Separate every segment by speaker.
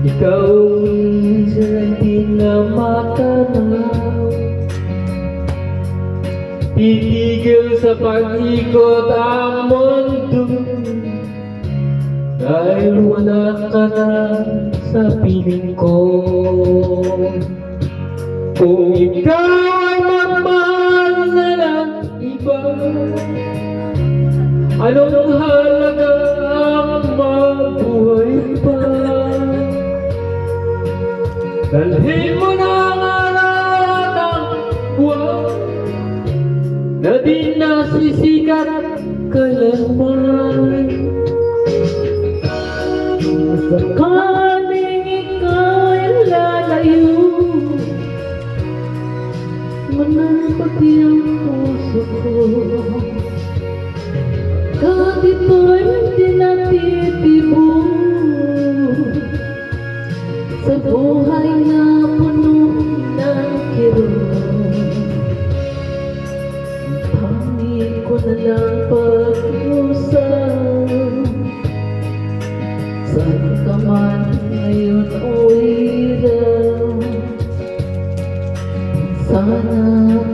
Speaker 1: Ikaw minsan di na matanaw, titigil sa pag-ikot ang mundo, dahil wala ka na sa piling ko. Kung ikaw ay magmahal na ng iba, anong halaga ang mabuhay pa? Dalhin mo na ang araw ng buwan na di nasisikat kailanman.
Speaker 2: Sakaling ikaw ay lalayo, manapati ang puso ko. Kahit ito'y di natitibong sa buhay na puno ng kirot, pangit ko na lang pag-usap. Saan ka man ngayon o hirap, sana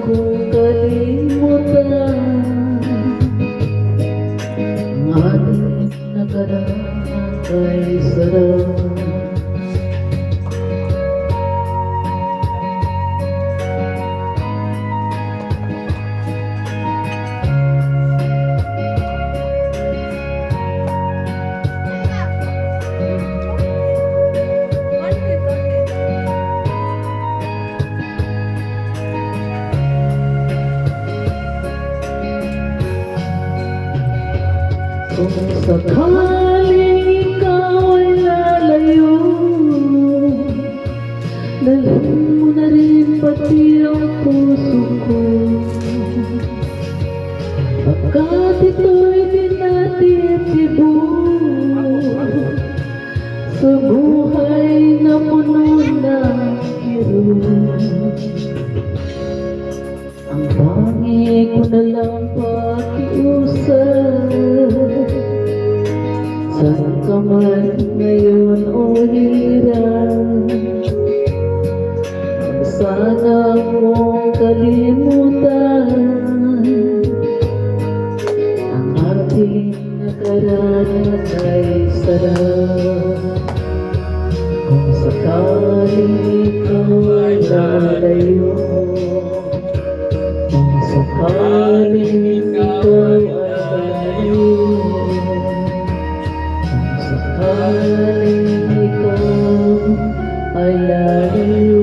Speaker 2: kong kalimutan ang ating nakaraan ay sarap. Kung sakaling ikaw ay lalayo, dalhin mo na rin pati ang puso ko. Pagkat ito'y di natitibong sa buhay na puno ng kirot, ang pangit ko na lang pakiusap. Saan ka man ngayon o hirap, sana mong kalimutan ang ating nakaraan ay sarap. Kung sakaling ikaw ay lalayo, kung sakaling ikaw ay lalayo, kung sakaling ikaw ay lalayo,